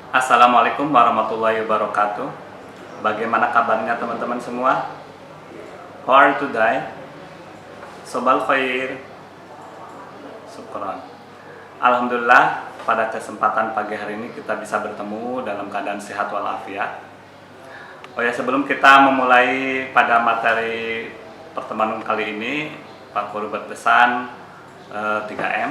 Assalamualaikum warahmatullahi wabarakatuh. Bagaimana kabarnya teman-teman semua? How are you today? Sobal khair. Syukran. Alhamdulillah, pada kesempatan pagi hari ini kita bisa bertemu dalam keadaan sehat walafiat. Oh ya, sebelum kita memulai pada materi pertemuan kali ini, Pak Guru berpesan 3M.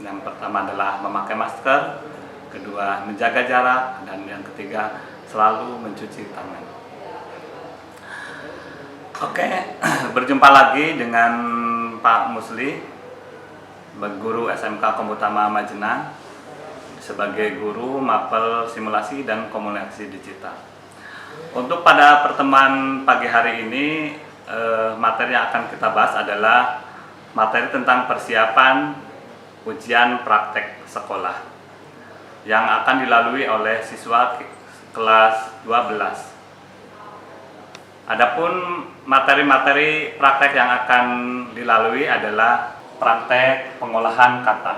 Yang pertama adalah memakai masker, kedua menjaga jarak, dan yang ketiga selalu mencuci tangan. Oke, berjumpa lagi dengan Pak Musli, guru SMK Komutama Majenang, sebagai guru mapel simulasi dan komunikasi digital. Untuk pada pertemuan pagi hari ini, materi yang akan kita bahas adalah materi tentang persiapan ujian praktek sekolah yang akan dilalui oleh siswa kelas 12. Adapun materi-materi praktek yang akan dilalui adalah praktek pengolahan kata.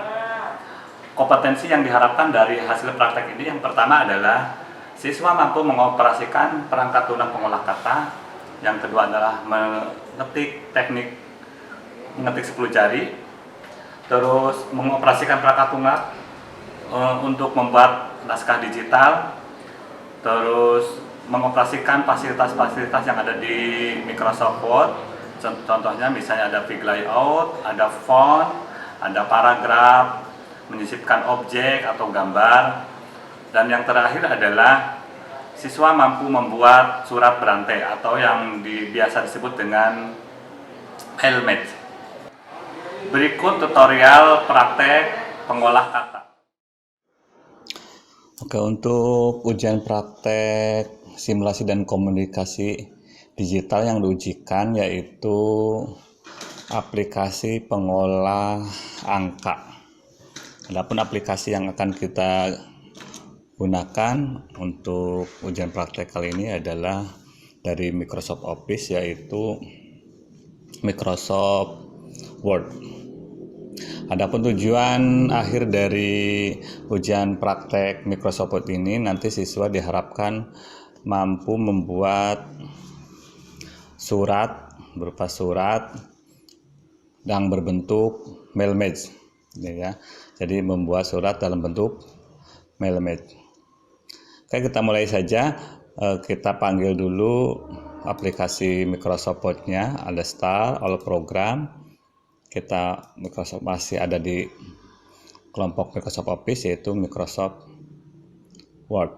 Kompetensi yang diharapkan dari hasil praktek ini yang pertama adalah siswa mampu mengoperasikan perangkat lunak pengolah kata. Yang kedua adalah mengetik teknik mengetik 10 jari. Terus mengoperasikan perangkat lunak untuk membuat naskah digital, terus mengoperasikan fasilitas-fasilitas yang ada di Microsoft Word. Contohnya misalnya ada big layout, ada font, ada paragraf, menyisipkan objek atau gambar. Dan yang terakhir adalah siswa mampu membuat surat berantai atau yang biasa disebut dengan mailmate. Berikut tutorial praktek pengolah kata. Oke, untuk ujian praktek simulasi dan komunikasi digital yang diujikan yaitu aplikasi pengolah angka. Adapun aplikasi yang akan kita gunakan untuk ujian praktek kali ini adalah dari Microsoft Office, yaitu Microsoft Word. Adapun tujuan akhir dari ujian praktek Microsoft Word ini, nanti siswa diharapkan mampu membuat surat berupa surat yang berbentuk mailmate, ya. Jadi membuat surat dalam bentuk mailmate. Oke, kita mulai saja. Kita panggil dulu aplikasi Microsoft Word-nya, ada Start, All Program. Kita Microsoft masih ada di kelompok Microsoft Office, yaitu Microsoft Word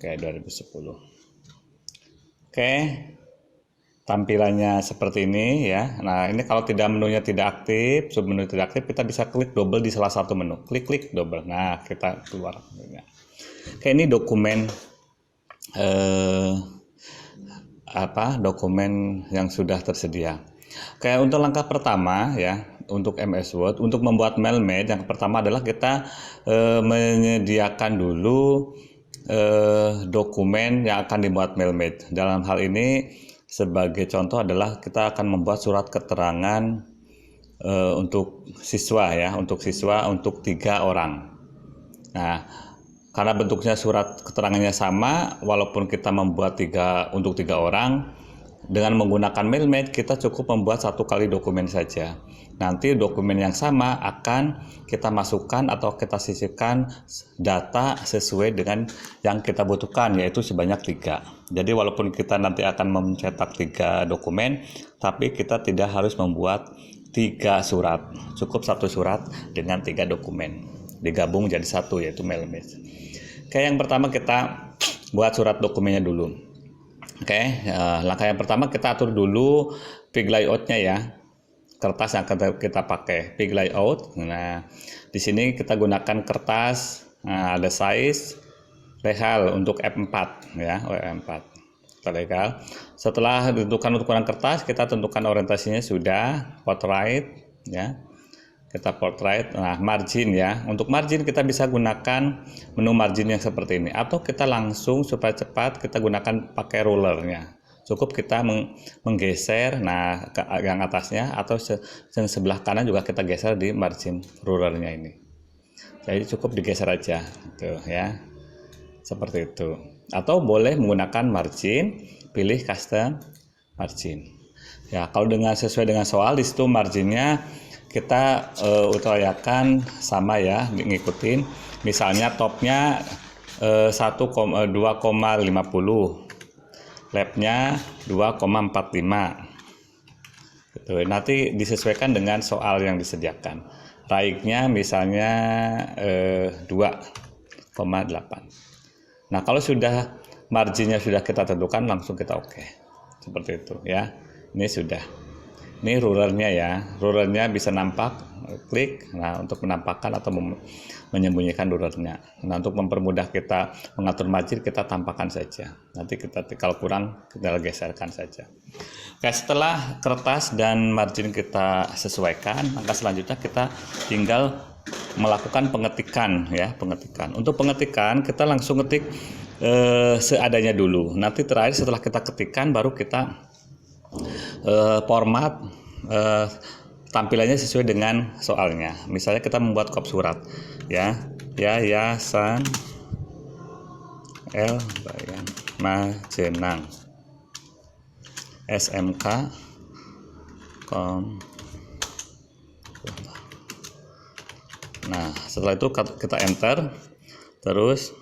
2010. Oke, tampilannya seperti ini ya. Nah, ini kalau menunya tidak aktif, submenu tidak aktif, kita bisa klik double di salah satu menu. Klik double. Nah, kita keluar menunya. Oke, ini dokumen dokumen yang sudah tersedia. Oke, untuk langkah pertama ya, untuk MS Word, untuk membuat mailmate, yang pertama adalah kita menyediakan dulu dokumen yang akan dibuat mailmate. Dalam hal ini sebagai contoh adalah kita akan membuat surat keterangan untuk siswa ya, untuk 3 orang. Nah, karena bentuknya surat keterangannya sama, walaupun kita membuat untuk 3 orang, dengan menggunakan mailmate kita cukup membuat 1 kali dokumen saja. Nanti dokumen yang sama akan kita masukkan atau kita sisipkan data sesuai dengan yang kita butuhkan, yaitu sebanyak 3. Jadi walaupun kita nanti akan mencetak 3 dokumen, tapi kita tidak harus membuat 3 surat. Cukup 1 surat dengan 3 dokumen. Digabung jadi 1, yaitu mailmate. Oke, yang pertama kita buat surat dokumennya dulu. Oke, langkah yang pertama kita atur dulu big layout-nya ya. Kertas yang akan kita pakai, big layout. Nah, di sini kita gunakan kertas, ada size legal untuk F4 ya, F4. Legal. Setelah ditentukan ukuran kertas, kita tentukan orientasinya sudah portrait ya. Kita portrait. Nah, margin ya. Untuk margin kita bisa gunakan menu margin yang seperti ini, atau kita langsung supaya cepat kita gunakan pakai rulernya. Cukup kita menggeser, nah yang atasnya atau yang sebelah kanan juga kita geser di margin rulernya ini. Jadi cukup digeser aja, gitu ya. seperti itu. Atau boleh menggunakan margin, pilih custom margin. Ya, kalau sesuai dengan soal di situ marginnya kita upayakan sama ya, ngikutin. Misalnya topnya 2,50, labnya 2,45. Gitu. Nanti disesuaikan dengan soal yang disediakan. Raiknya misalnya 2,8. Nah, kalau sudah marginnya sudah kita tentukan, langsung kita oke. Seperti itu ya. Ini sudah. Ini rulernya ya. Rulernya bisa nampak, klik. Nah, untuk menampakkan atau menyembunyikan rulernya. Nah, untuk mempermudah kita mengatur margin, kita tampakkan saja. Nanti kita kalau kurang, kita geserkan saja. Oke, setelah kertas dan margin kita sesuaikan, langkah selanjutnya kita tinggal melakukan pengetikan ya, pengetikan. Untuk pengetikan kita langsung ketik seadanya dulu. Nanti terakhir setelah kita ketikkan baru kita format tampilannya sesuai dengan soalnya. Misalnya kita membuat kop surat ya, Yayasan L. Bayan Majenang SMK Kom. Nah, setelah itu kita enter, terus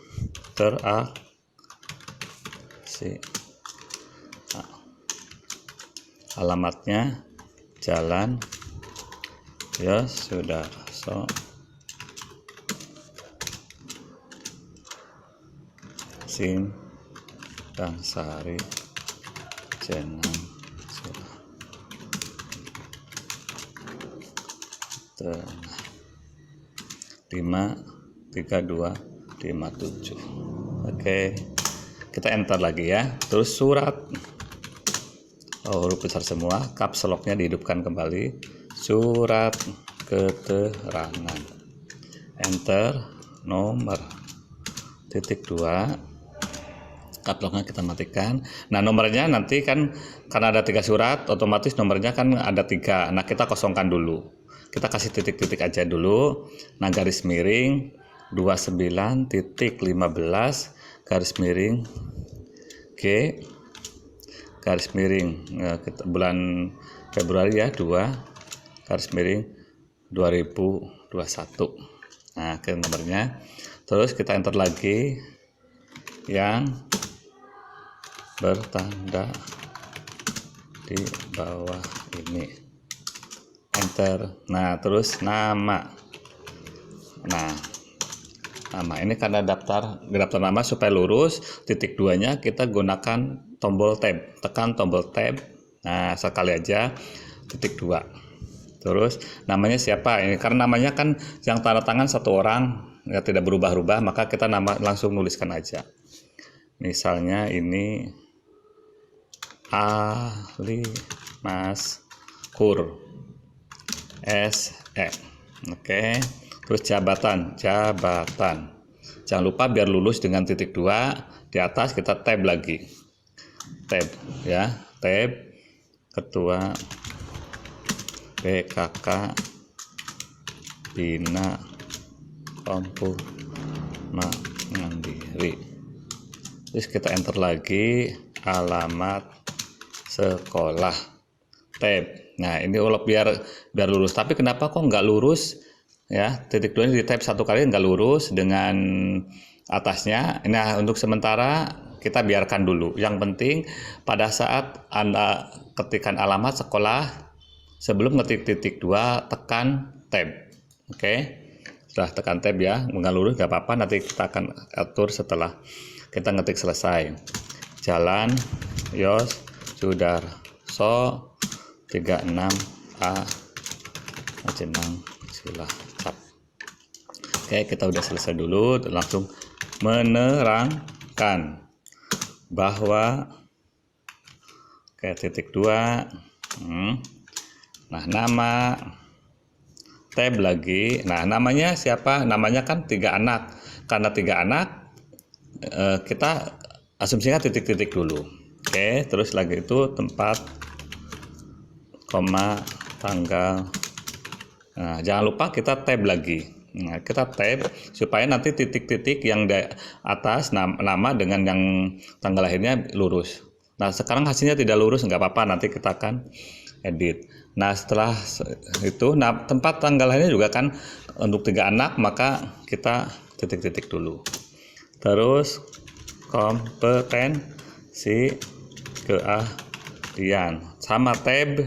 alamatnya Jalan Yosudarso Sari Jenang 53257. Oke, kita enter lagi ya. Terus surat, huruf besar semua, caps lock-nya dihidupkan kembali. Surat keterangan, enter, nomor, titik 2, caps lock-nya kita matikan. Nah, nomornya nanti kan karena ada 3 surat, otomatis nomornya kan ada 3. Nah, kita kosongkan dulu. Kita kasih titik-titik aja dulu. Nah, garis miring 29.15 garis miring G garis miring bulan Februari ya 2 garis miring 2021. Nah, ke nomornya. Terus kita enter lagi yang bertanda di bawah ini. Enter. Nah, terus nama. Nah, nama ini karena daftar nama supaya lurus, titik 2-nya kita gunakan tombol tab. Tekan tombol tab. Nah, sekali aja titik 2. Terus namanya siapa? Ini karena namanya kan yang tanda tangan satu orang, ya tidak berubah-ubah, maka kita langsung nuliskan aja. Misalnya ini Ali Maskur SE. Oke. Terus jabatan. Jangan lupa biar lulus dengan titik 2, di atas kita tab lagi. Tab ya, tab Ketua PKK Bina Kompuna Mandiri. Terus kita enter lagi alamat sekolah. Tab. Nah, ini biar lurus. Tapi kenapa kok nggak lurus? Ya, titik 2 ini di tab satu kali nggak lurus dengan atasnya. Nah, untuk sementara kita biarkan dulu. Yang penting pada saat Anda ketikkan alamat sekolah, sebelum ngetik titik 2 tekan tab. Oke. Sudah tekan tab ya, nggak lurus nggak apa-apa. Nanti kita akan atur setelah kita ngetik selesai. Jalan Yosudarso 36A Majenang Cilacap. Oke, kita udah selesai dulu. Langsung menerangkan bahwa titik 2. Nah, nama tab lagi. Nah, namanya siapa? Namanya kan 3 anak. Karena 3 anak kita asumsikan titik-titik dulu. Oke, terus lagi itu tempat, koma, tanggal. Nah, jangan lupa kita tab lagi. Nah, kita tab supaya nanti titik-titik yang di atas nama dengan yang tanggal lahirnya lurus. Nah, sekarang hasilnya tidak lurus, nggak apa-apa, nanti kita akan edit. Nah, setelah itu, nah tempat tanggal lahirnya juga kan untuk 3 anak, maka kita titik-titik dulu. Terus kompetensi keahlian sama tab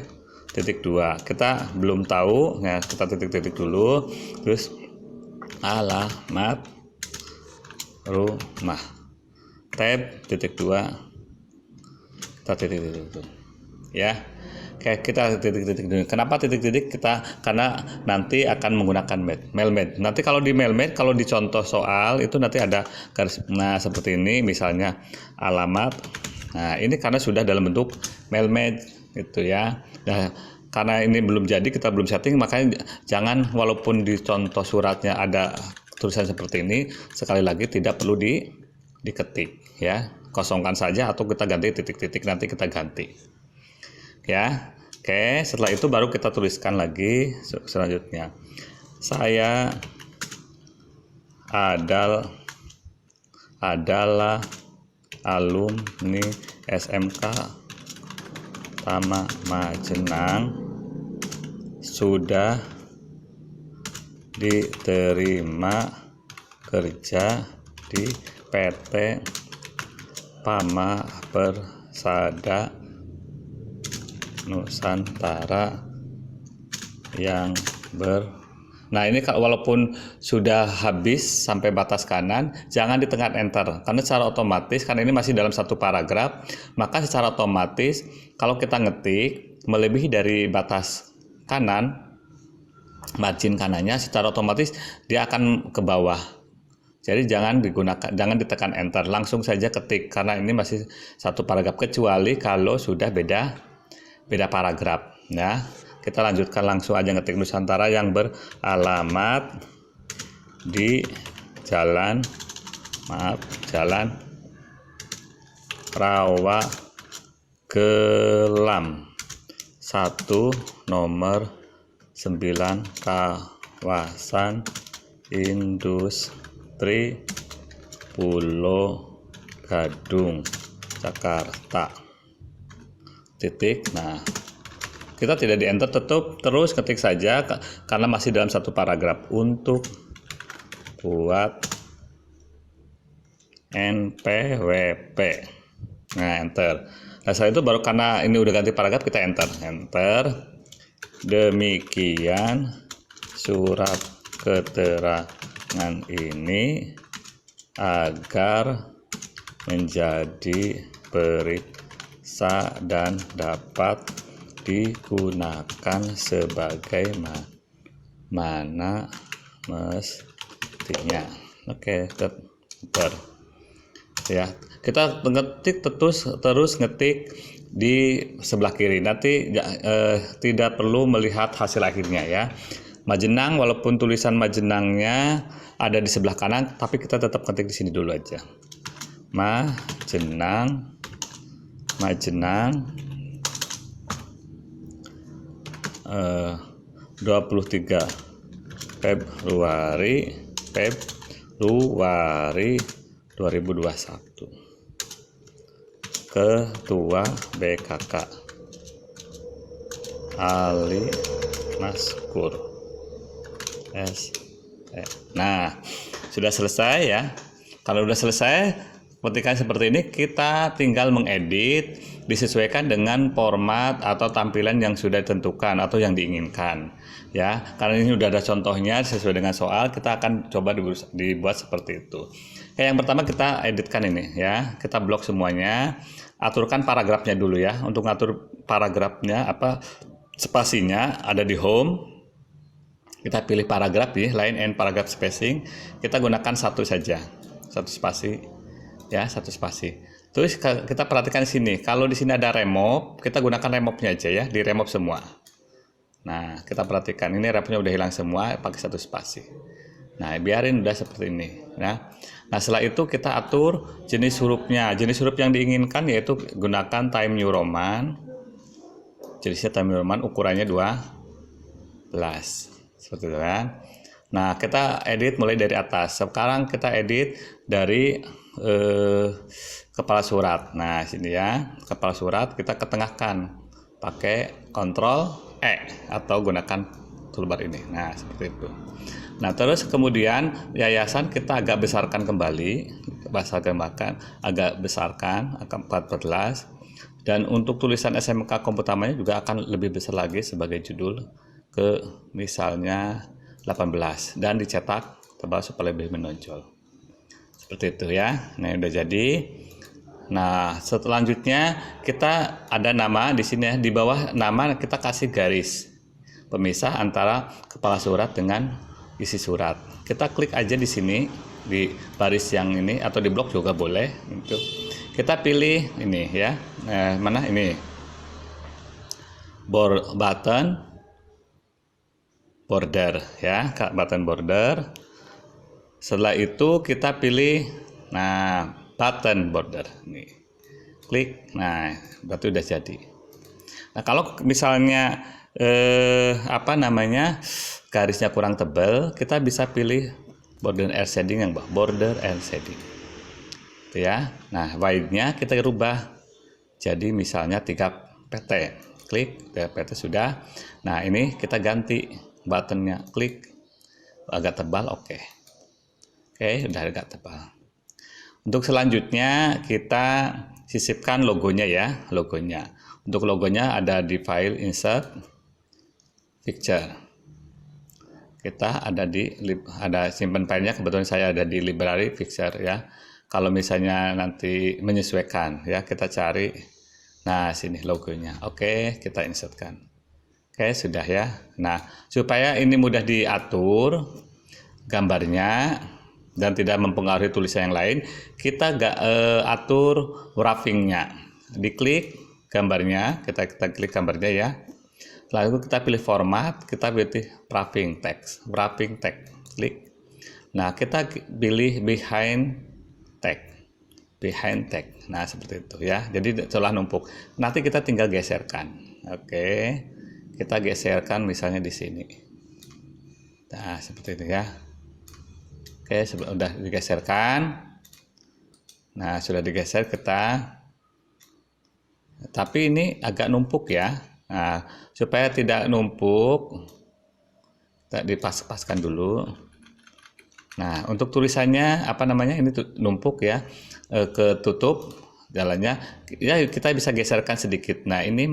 titik 2. Kita belum tahu, ya kita titik-titik dulu. Terus alamat rumah, tab titik 2, kita titik-titik dulu ya. Oke, kita titik-titik dulu. Kenapa titik-titik? Karena nanti akan menggunakan mailmed. Nanti kalau di mailmed, kalau di contoh soal itu nanti ada garis, nah seperti ini misalnya alamat. Nah, ini karena sudah dalam bentuk mailmed gitu ya. Nah, karena ini belum jadi, kita belum setting, makanya jangan, walaupun di contoh suratnya ada tulisan seperti ini, sekali lagi tidak perlu diketik ya, kosongkan saja atau kita ganti titik-titik, nanti kita ganti ya. Oke, setelah itu baru kita tuliskan lagi selanjutnya, saya adalah alumni SMK Tama Majenang, sudah diterima kerja di PT Pama Persada Nusantara yang Nah, ini walaupun sudah habis sampai batas kanan, jangan ditekan enter, karena secara otomatis, karena ini masih dalam satu paragraf, maka secara otomatis kalau kita ngetik melebihi dari batas kanan, margin kanannya, secara otomatis dia akan ke bawah. Jadi jangan ditekan enter, langsung saja ketik, karena ini masih satu paragraf, kecuali kalau sudah beda paragraf. Nah, kita lanjutkan langsung aja ngetik, Nusantara yang beralamat di Jalan Rawa Gelam 1 nomor 9 kawasan industri Pulau Gadung, Jakarta. Titik. Nah, kita tidak di enter, terus ketik saja karena masih dalam satu paragraf. Untuk buat NPWP, nah enter. Nah, setelah itu baru, karena ini udah ganti paragraf, kita enter. Demikian surat keterangan ini agar menjadi dan dapat digunakan sebagaimana mestinya. Oke, ya, kita ngetik terus ngetik di sebelah kiri. Nanti tidak perlu melihat hasil akhirnya ya. Majenang, walaupun tulisan Majenangnya ada di sebelah kanan, tapi kita tetap ketik di sini dulu aja. Majenang 23 Februari 2021. Ketua BKK Ali Maskur SE. Nah, sudah selesai ya. Kalau sudah selesai ketika seperti ini, kita tinggal mengedit disesuaikan dengan format atau tampilan yang sudah ditentukan atau yang diinginkan ya. Karena ini sudah ada contohnya sesuai dengan soal, kita akan coba dibuat seperti itu. Yang pertama kita editkan ini ya, kita blok semuanya, aturkan paragrafnya dulu ya. Untuk ngatur paragrafnya spasinya ada di home, kita pilih paragraf ya, line and paragraph spacing, kita gunakan satu saja, satu spasi ya, satu spasi. Terus kita perhatikan di sini, kalau di sini ada remove, kita gunakan remove-nya aja ya, di remove semua. Nah, kita perhatikan ini remove-nya udah hilang semua, pakai satu spasi. Nah, biarin udah seperti ini. Nah, setelah itu kita atur jenis hurufnya. Jenis huruf yang diinginkan yaitu gunakan Times New Roman. Jenisnya Times New Roman, ukurannya 12. Seperti itu kan. Nah, kita edit mulai dari atas. Sekarang kita edit dari kepala surat. Nah, sini ya, kepala surat kita ketengahkan pakai Ctrl E atau gunakan toolbar ini. Nah, seperti itu. Nah, terus kemudian yayasan kita agak besarkan kembali, agak besarkan, agak 14. Dan untuk tulisan SMK Komputamanya juga akan lebih besar lagi sebagai judul ke misalnya 18 dan dicetak tebal supaya lebih menonjol. Seperti itu ya. Nah, udah jadi. Nah, selanjutnya kita ada nama di sini ya. Di bawah nama kita kasih garis pemisah antara kepala surat dengan isi surat. Kita klik aja di sini di baris yang ini atau di blok juga boleh. Gitu. Kita pilih ini ya. Mana ini? Button border ya, button border. Setelah itu kita pilih button border nih. Klik. Nah, berarti udah jadi. Nah, kalau misalnya garisnya kurang tebal, kita bisa pilih border air shading yang bawah, border air shading. Itu ya. Nah, width-nya kita rubah jadi misalnya 3 pt. Klik 3 pt sudah. Nah, ini kita ganti buttonnya, klik agak tebal, oke, udah agak tebal. Untuk selanjutnya kita sisipkan logonya ya, logonya. Untuk logonya ada di file insert picture. Kita ada simpan filenya, kebetulan saya ada di library picture ya. Kalau misalnya nanti menyesuaikan ya, kita cari. Nah, sini logonya. Oke, kita insertkan. Oke, sudah ya. Nah, supaya ini mudah diatur gambarnya dan tidak mempengaruhi tulisan yang lain, kita atur wrapping-nya. Diklik gambarnya, kita klik gambarnya ya. Lalu kita pilih format, kita pilih wrapping text, klik. Nah, kita pilih behind tag. Nah, seperti itu ya. Jadi setelah numpuk, nanti kita tinggal geserkan. Oke, kita geserkan misalnya di sini. Nah, seperti itu ya. Oke, sudah digeserkan. Nah, sudah digeser tapi ini agak numpuk ya. Nah, supaya tidak numpuk, kita dipas-paskan dulu. Nah, untuk tulisannya ini numpuk ya, ketutup jalannya. Ya, kita bisa geserkan sedikit. Nah, ini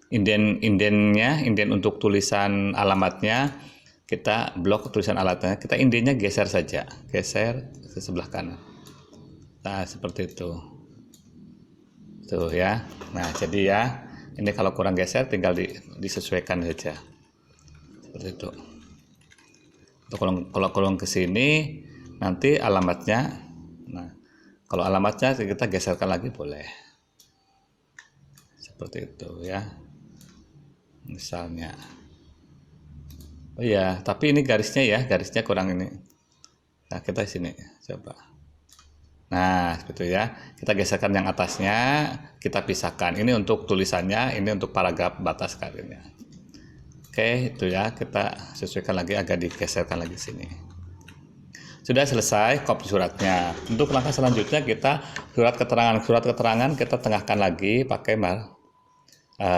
inden untuk tulisan alamatnya. Kita blok tulisan alamatnya, kita indennya geser saja, geser ke sebelah kanan. Nah, seperti itu. Tuh ya. Nah, jadi ya, ini kalau kurang geser tinggal disesuaikan saja. Seperti itu. Kalau kolong ke sini nanti alamatnya. Nah, kalau alamatnya kita geserkan lagi boleh. Seperti itu ya. Misalnya. Oh iya, tapi ini garisnya kurang ini. Nah, kita sini coba. Nah, seperti itu ya. Kita geserkan yang atasnya, kita pisahkan. Ini untuk tulisannya, ini untuk paragraf batas karirnya. Oke, itu ya. Kita sesuaikan lagi, agak digeserkan lagi sini. Sudah selesai copy suratnya. Untuk langkah selanjutnya kita surat keterangan kita tengahkan lagi pakai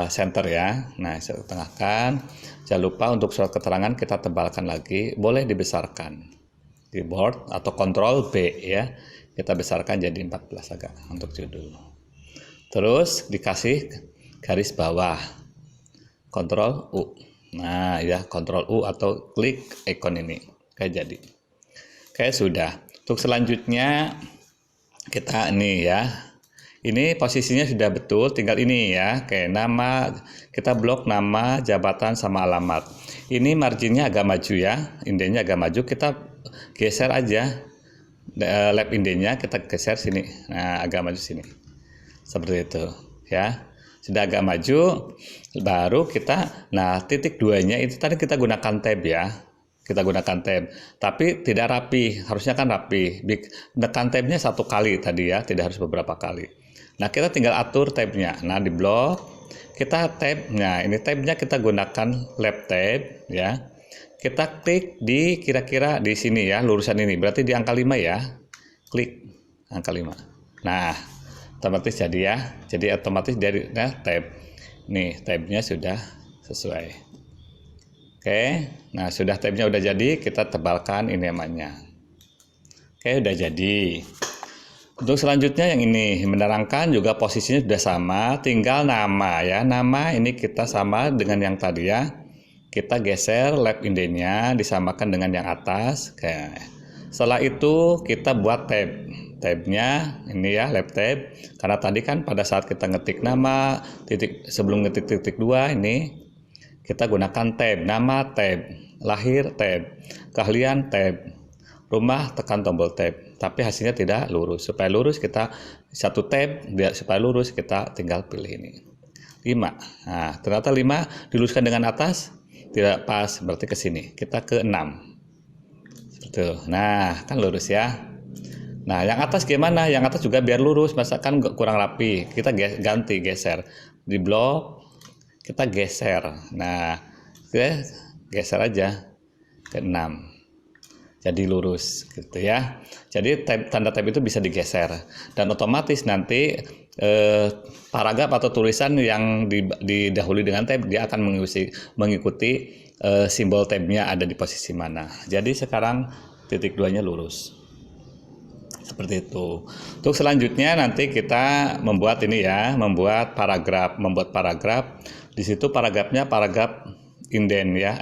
center ya. Nah, saya tengahkan. Jangan lupa untuk surat keterangan kita tebalkan lagi, boleh dibesarkan di board atau Ctrl B ya. Kita besarkan jadi 14 agak untuk judul. Terus dikasih garis bawah. Ctrl U. Nah, ya Ctrl U atau klik ikon ini. Oke, jadi. Oke, sudah. Untuk selanjutnya kita ini ya. Ini posisinya sudah betul, tinggal ini ya. Oke, nama, kita blok nama, jabatan, sama alamat. Ini marginnya agak maju ya, indennya agak maju, kita geser aja. Left indennya kita geser sini. Nah, agak maju sini. Seperti itu ya. Sudah agak maju, baru kita, titik 2-nya itu tadi kita gunakan tab ya. Kita gunakan tab, tapi tidak rapi, harusnya kan rapi. Tekan tabnya 1 kali tadi ya, tidak harus beberapa kali. Nah, kita tinggal atur tabnya. Nah, di blok kita tab. Nah, ini tabnya kita gunakan left tab ya. kita klik di kira-kira di sini ya, lurusan ini. Berarti di angka 5 ya. Klik angka 5. Nah, otomatis jadi ya. Jadi otomatis dari tab. Nih, tabnya sudah sesuai. Oke. Nah, sudah tabnya udah jadi, kita tebalkan ini namanya. Oke, udah jadi. Untuk selanjutnya yang ini, menerangkan juga posisinya sudah sama, tinggal nama ya. Nama ini kita sama dengan yang tadi ya. Kita geser lab indenya disamakan dengan yang atas. Oke. Setelah itu kita buat tab. Tabnya ini ya, lab tab. Karena tadi kan pada saat kita ngetik nama, sebelum ngetik titik 2 ini, kita gunakan tab. Nama tab, lahir tab, keahlian tab, rumah tekan tombol tab. Tapi hasilnya tidak lurus. Supaya lurus kita satu tab, supaya lurus kita tinggal pilih ini 5. Nah, ternyata 5 diluruskan dengan atas tidak pas, berarti ke sini. Kita ke 6. Tuh. Nah, kan lurus ya. Nah, yang atas gimana? Yang atas juga biar lurus, masa kan kurang rapi. Kita ganti, geser. Di blok kita geser. Nah, kita geser aja ke 6. Jadi lurus gitu ya. Jadi tanda tab itu bisa digeser dan otomatis nanti paragraf atau tulisan yang didahului dengan tab dia akan mengikuti simbol tabnya ada di posisi mana. Jadi sekarang titik 2-nya lurus. Seperti itu. Untuk selanjutnya nanti kita membuat ini ya, membuat paragraf. Di situ paragrafnya paragraf indent ya,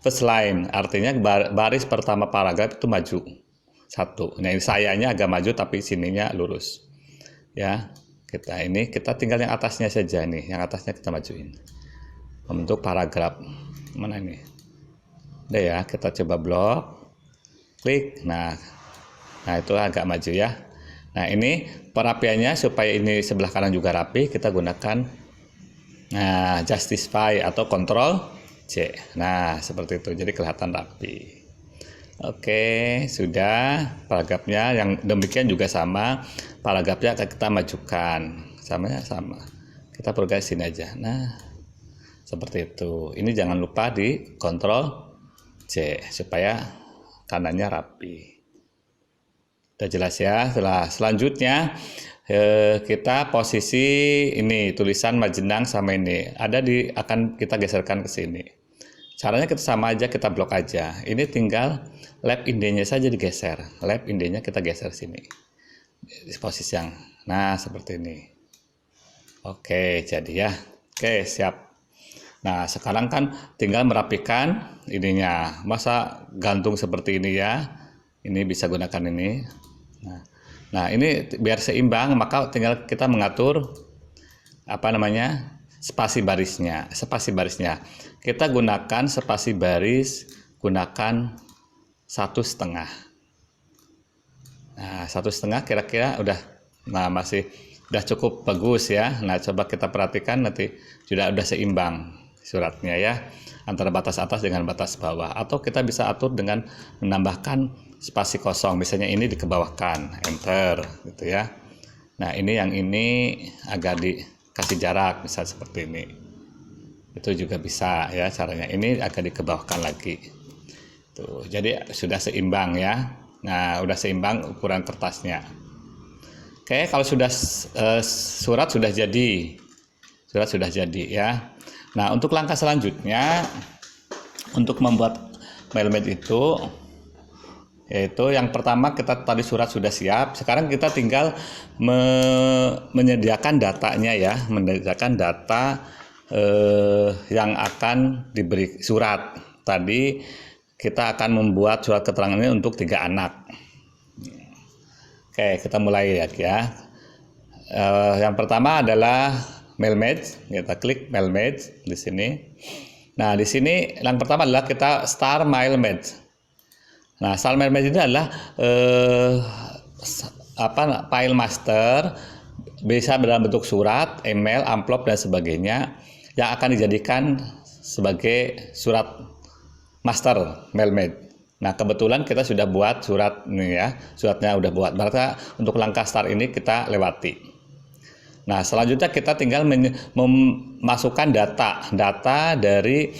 first line, artinya baris pertama paragraf itu maju satu. Nah, ini sayanya agak maju tapi sininya lurus ya. Kita tinggal yang atasnya saja nih, yang atasnya kita majuin membentuk paragraf. Mana ini? Udah ya, kita coba blok, klik. Nah itu agak maju ya. Nah, ini perapiannya supaya ini sebelah kanan juga rapi, kita gunakan justify atau Ctrl C. Nah, seperti itu. Jadi kelihatan rapi. Oke, sudah. Paragrafnya yang demikian juga sama. Paragrafnya akan kita majukan. Sama. Kita progres sini aja. Nah, seperti itu. Ini jangan lupa di Ctrl C supaya kanannya rapi. Udah jelas ya. Selanjutnya kita posisi ini tulisan Majenang sama ini akan kita geserkan ke sini. Caranya kita sama aja, kita blok aja. Ini tinggal lab indenya saja digeser. Lab indenya kita geser sini. Di posisi yang seperti ini. Oke, jadi ya. Oke, siap. Nah, sekarang kan tinggal merapikan ininya. Masa gantung seperti ini ya. Ini bisa gunakan ini. Nah, ini biar seimbang, maka tinggal kita mengatur spasi barisnya. Kita gunakan spasi baris, gunakan 1,5. Nah, 1,5 kira-kira udah cukup bagus ya. Nah, coba kita perhatikan nanti sudah seimbang suratnya ya, antara batas atas dengan batas bawah. Atau kita bisa atur dengan menambahkan spasi kosong, misalnya ini dikebawahkan, enter gitu ya. Nah, yang ini agak dikasih jarak, misal seperti ini. Itu juga bisa ya caranya. Ini agak dikebawahkan lagi. Tuh, jadi sudah seimbang ya. Nah, udah seimbang ukuran kertasnya. Oke, kalau sudah surat sudah jadi. Surat sudah jadi ya. Nah, untuk langkah selanjutnya untuk membuat mailmat itu yaitu yang pertama kita tadi surat sudah siap, sekarang kita tinggal menyediakan datanya ya, menyediakan data yang akan diberi surat. Tadi kita akan membuat surat keterangan ini untuk 3 anak. Oke, kita mulai ya. Yang pertama adalah mailmatch, kita klik mailmatch di sini. Nah, di sini yang pertama adalah kita start mailmatch. Nah, start mailmatch ini adalah file master, bisa dalam bentuk surat, email, amplop dan sebagainya yang akan dijadikan sebagai surat master mailmatch. Nah, kebetulan kita sudah buat surat ini ya, suratnya udah buat. Berarti untuk langkah start ini kita lewati. Nah, selanjutnya kita tinggal memasukkan data dari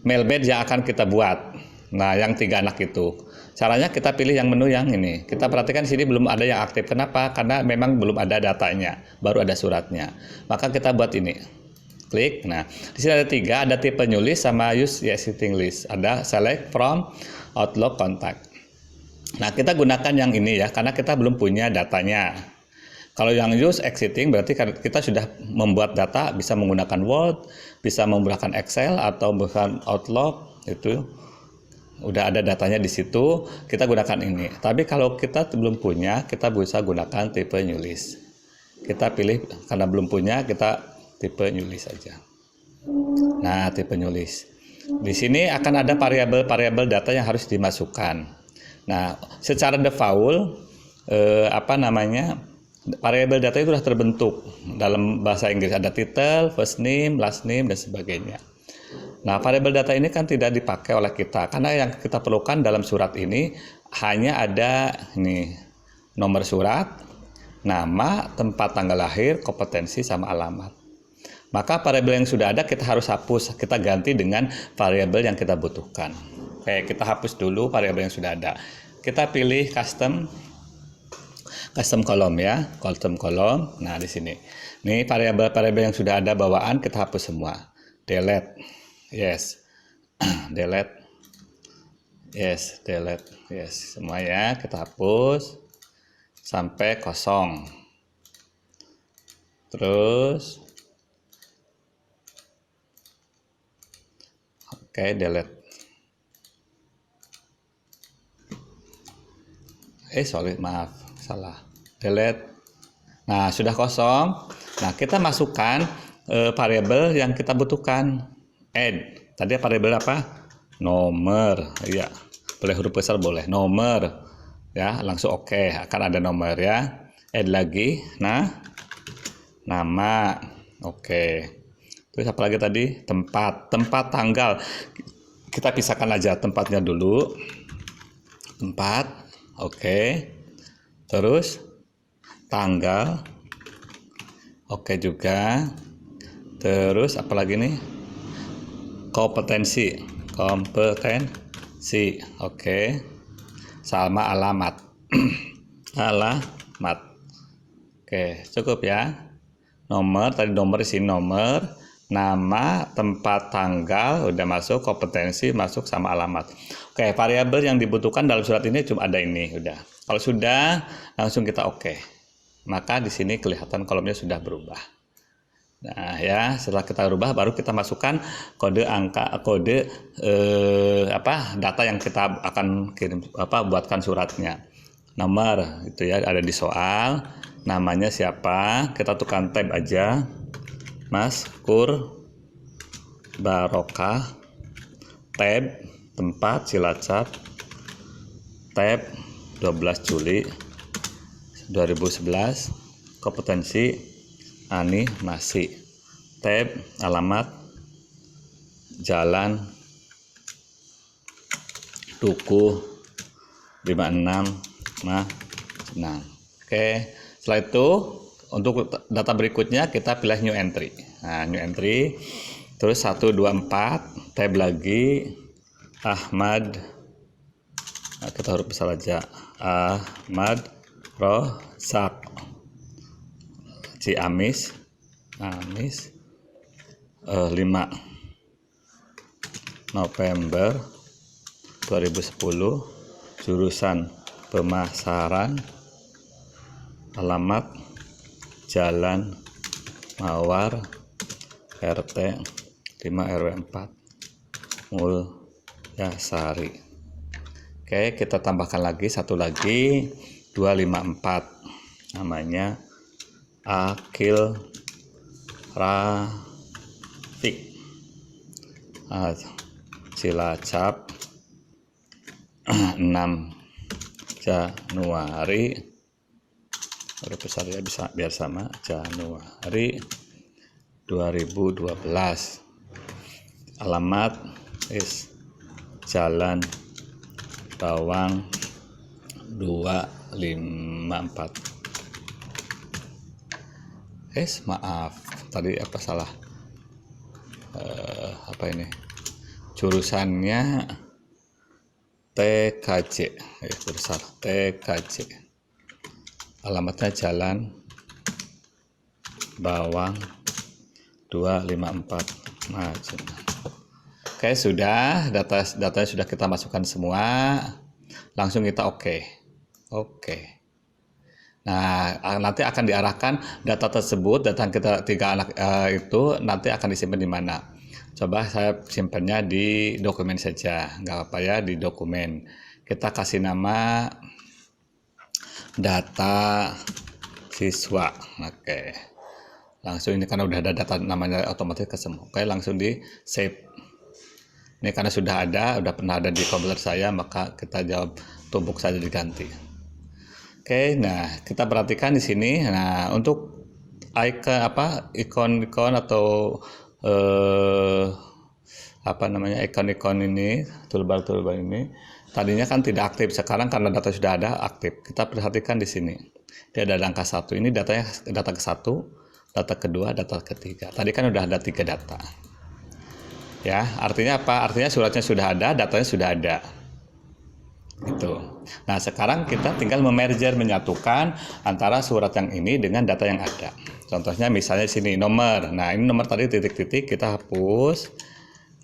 mailbed yang akan kita buat. Nah, yang 3 anak itu. Caranya kita pilih yang menu yang ini. Kita perhatikan di sini belum ada yang aktif. Kenapa? Karena memang belum ada datanya, baru ada suratnya. Maka kita buat ini. Klik. Nah, di sini ada 3, ada tipe new list sama use existing list. Ada select from Outlook contact. Nah, kita gunakan yang ini ya, karena kita belum punya datanya. Kalau yang use existing berarti kita sudah membuat data, bisa menggunakan Word, bisa menggunakan Excel atau menggunakan Outlook, itu udah ada datanya di situ, kita gunakan ini. Tapi kalau kita belum punya, kita bisa gunakan tipe new list. Kita pilih, karena belum punya, kita tipe new list saja. Nah, tipe new list. Di sini akan ada variabel-variabel data yang harus dimasukkan. Nah, secara default variabel data itu sudah terbentuk. Dalam bahasa Inggris ada title, first name, last name, dan sebagainya. Nah, variabel data ini kan tidak dipakai oleh kita, karena yang kita perlukan dalam surat ini hanya ada ini, nomor surat, nama, tempat tanggal lahir, kompetensi, sama alamat. Maka variabel yang sudah ada kita harus hapus, kita ganti dengan variabel yang kita butuhkan. Oke, kita hapus dulu variabel yang sudah ada. Kita pilih custom column ya, custom column. Nah, di sini. Ini variabel-variabel yang sudah ada bawaan kita hapus semua. Delete. Yes. Delete. Yes, delete. Yes, semua ya kita hapus sampai kosong. Terus oke, delete. Sorry, maaf, salah. Delete. Nah, sudah kosong. Nah, kita masukkan variabel yang kita butuhkan. Add. Tadi variabel apa? Nomor. Ya, boleh huruf besar, boleh. Nomor. Ya, langsung oke. Akan ada nomor ya. Add lagi. Nah, nama. Oke. Terus apa lagi tadi? Tempat. Tempat, tanggal. Kita pisahkan aja tempatnya dulu. Tempat. Oke. Terus tanggal, oke juga. Terus apa lagi nih? Kompetensi, oke. Sama alamat, alamat. Oke, cukup ya. Nomor, tadi nomor di sini nomor, nama, tempat, tanggal, udah masuk, kompetensi masuk, sama alamat. Oke, variabel yang dibutuhkan dalam surat ini cuma ada ini, udah. Kalau sudah, langsung kita oke. Maka di sini kelihatan kolomnya sudah berubah. Nah ya, setelah kita rubah baru kita masukkan data yang kita akan kirim buatkan suratnya. Nomor itu ya ada di soal, namanya siapa, kita tukang tab aja. Mas Kur Barokah, tab tempat Cilacap, tab 12 Juli 2011, kompetensi Ani Masih, tab alamat Jalan Duku 56 Senang. Oke, setelah itu untuk data berikutnya kita pilih new entry. Nah, new entry terus 1 2 4 tab lagi Ahmad. Nah, kita huruf besar aja. Ahmad Rozak Ciamis 5 November 2010, jurusan pemasaran, alamat Jalan Mawar RT 5 RW 4 Mulyasari. Oke, kita tambahkan lagi satu lagi 254, namanya Akil Rafiq, Cilacap 6 Januari, huruf besar ya, bisa biar sama, Januari 2012, alamat Jalan Bawang 254. Maaf tadi apa salah, apa ini, jurusannya TKJ, jurusan TKJ. Alamatnya Jalan Bawang 254 Maju. Oke, sudah datanya sudah kita masukkan semua. Langsung kita oke. Nah, nanti akan diarahkan data tersebut, data kita 3 anak itu nanti akan disimpan di mana. Coba saya simpannya di dokumen saja, nggak apa-apa ya, di dokumen. Kita kasih nama data siswa. Oke. Langsung ini karena udah ada data namanya otomatis ke semua. Oke, langsung di save. Ini karena sudah pernah ada di komputer saya, maka kita jawab tumbuk saja diganti. Oke, nah kita perhatikan di sini. Nah, untuk ikon atau ikon ini, toolbar ini tadinya kan tidak aktif, sekarang karena data sudah ada aktif. Kita perhatikan di sini. Dia ada angka 1. Ini datanya data ke-1, data kedua, data ketiga. Tadi kan udah ada 3 data. Ya, artinya apa? Artinya suratnya sudah ada, datanya sudah ada. Gitu. Nah, sekarang kita tinggal menyatukan antara surat yang ini dengan data yang ada. Contohnya misalnya sini nomor. Nah, ini nomor tadi titik-titik kita hapus.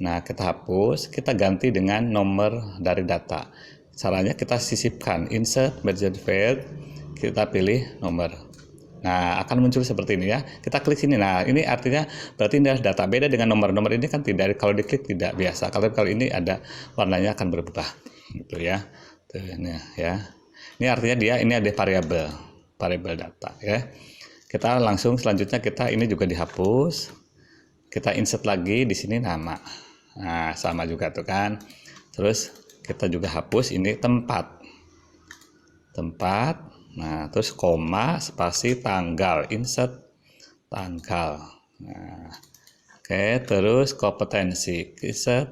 Nah, kita hapus, kita ganti dengan nomor dari data. Caranya kita sisipkan, insert, merge field, kita pilih nomor. Nah, akan muncul seperti ini ya. Kita klik sini. Nah, ini artinya berarti ini adalah data. Beda dengan nomor ini kan tidak, kalau diklik tidak biasa. Kalau ini ada warnanya akan berubah. Gitu ya. Tuh, nah, ya. Ini artinya ini ada variabel data ya. Kita langsung selanjutnya ini juga dihapus. Kita insert lagi di sini nama. Nah, sama juga tuh kan. Terus kita juga hapus ini tempat. Nah, terus koma, spasi, tanggal, insert tanggal. Nah, oke, terus kompetensi, insert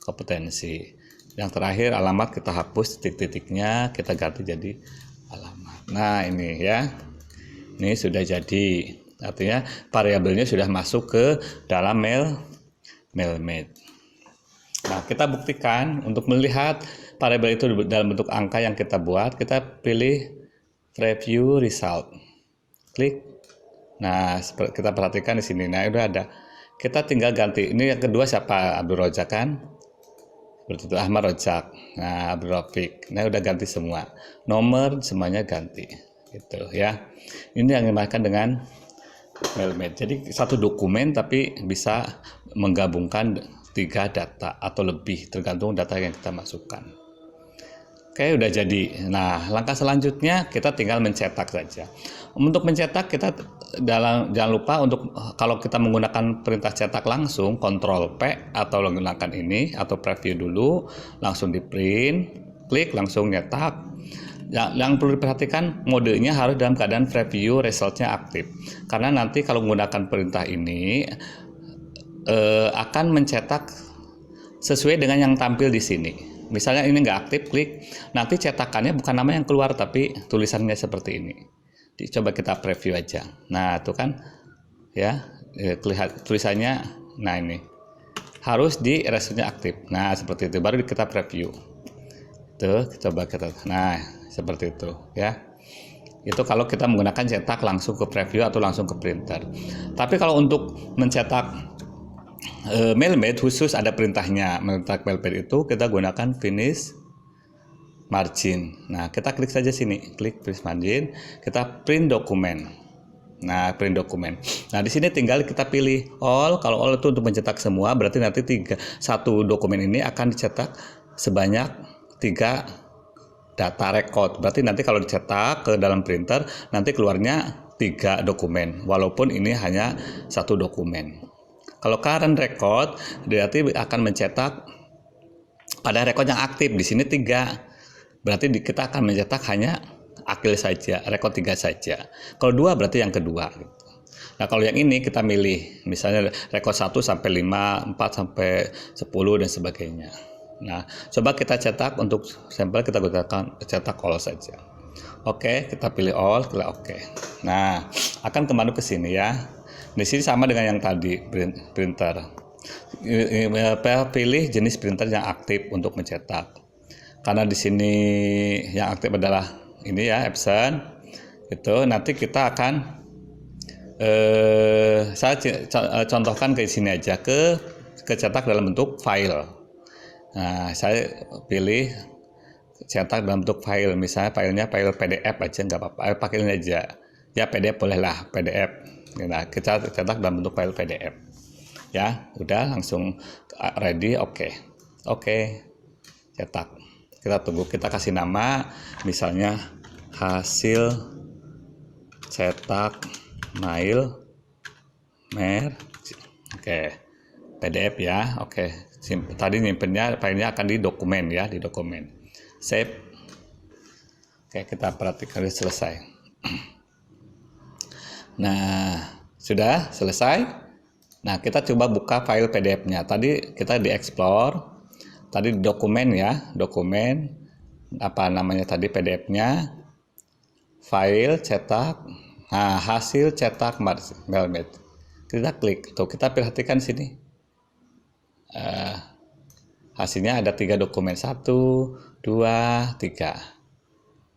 kompetensi. Yang terakhir alamat kita hapus titik-titiknya, kita ganti jadi alamat. Nah, ini ya. Ini sudah jadi. Artinya variabelnya sudah masuk ke dalam mailmate. Nah, kita buktikan untuk melihat variabel itu dalam bentuk angka yang kita buat, kita pilih Preview Result. Klik. Nah, kita perhatikan di sini. Nah, udah ada. Kita tinggal ganti. Ini yang kedua siapa? Abdul Rojak kan? Seperti itu, Ahmad Rojak. Nah, Abdul Rafiq. Nah, udah ganti semua. Nomor semuanya ganti. Gitu ya. Ini yang dimakan dengan mailmate. Jadi satu dokumen tapi bisa menggabungkan 3 data atau lebih tergantung data yang kita masukkan. Oke, udah jadi. Nah, langkah selanjutnya kita tinggal mencetak saja. Untuk mencetak kita jangan lupa untuk kalau kita menggunakan perintah cetak langsung Ctrl P atau menggunakan ini atau preview dulu, langsung di print, klik langsung nyetak. Yang perlu diperhatikan modenya harus dalam keadaan preview resultnya aktif. Karena nanti kalau menggunakan perintah ini akan mencetak sesuai dengan yang tampil di sini. Misalnya ini nggak aktif, klik. Nanti cetakannya bukan nama yang keluar, tapi tulisannya seperti ini. Coba kita preview aja. Nah, itu kan ya, lihat tulisannya. Nah, ini harus di resultnya aktif. Nah, seperti itu. Baru kita preview. Tuh, coba kita. Nah, seperti itu ya. Itu kalau kita menggunakan cetak langsung ke preview atau langsung ke printer. Tapi kalau untuk mencetak mailmate khusus ada perintahnya. Mencetak mailmate itu kita gunakan finish margin. Nah, kita klik saja sini, klik finish margin, kita print dokumen. Nah, print dokumen. Nah, di sini tinggal kita pilih all. Kalau all itu untuk mencetak semua, berarti nanti satu dokumen ini akan dicetak sebanyak 3 data record. Berarti nanti kalau dicetak ke dalam printer, nanti keluarnya 3 dokumen, walaupun ini hanya 1 dokumen. Kalau current record berarti akan mencetak pada record yang aktif. Di sini 3. Berarti kita akan mencetak hanya akil saja, record 3 saja. Kalau 2 berarti yang kedua. Nah, kalau yang ini kita milih, misalnya record 1 sampai 5, 4 sampai 10 dan sebagainya. Nah, coba kita cetak untuk sampel kita gunakan cetak all saja. Oke, kita pilih all, klik oke. Nah, akan kembali ke sini ya. Di sini sama dengan yang tadi printer. Pilih jenis printer yang aktif untuk mencetak. Karena di sini yang aktif adalah ini ya, Epson. Itu nanti kita akan saya contohkan ke sini aja, ke cetak dalam bentuk file. Nah, saya pilih cetak dalam bentuk file, misalnya filenya file PDF aja nggak apa-apa, pakai ini aja ya, PDF bolehlah, PDF. Nah, kita cetak dalam bentuk file PDF ya, udah langsung ready. Oke, cetak. Kita tunggu, kita kasih nama misalnya hasil cetak mail mer, PDF ya. Tadi nyimpennya filenya akan di dokumen ya, di dokumen save. Kita perhatikan selesai. Nah, sudah selesai. Nah, kita coba buka file PDF-nya. Tadi kita di explore, tadi di dokumen ya, dokumen apa namanya tadi, PDF-nya, file cetak. Nah, hasil cetak Mailmate. Kita klik, tuh kita perhatikan sini. Hasilnya ada 3 dokumen, 1, 2, 3,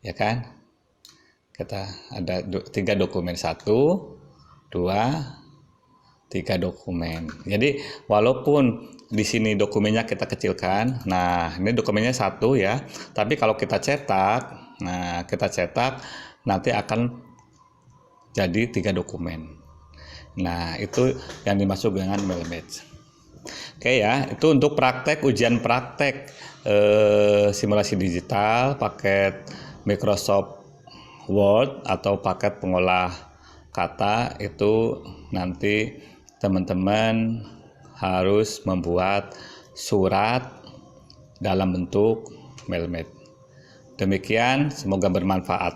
ya kan? Kita ada 3 dokumen, 1, 2, 3 dokumen. Jadi walaupun di sini dokumennya kita kecilkan, nah ini dokumennya 1 ya, tapi kalau kita cetak, nanti akan jadi 3 dokumen. Nah, itu yang dimaksud dengan Mailmate. Ya, itu untuk praktek, ujian praktek simulasi digital paket Microsoft Word atau paket pengolah kata. Itu nanti teman-teman harus membuat surat dalam bentuk Mailmate. Demikian, semoga bermanfaat.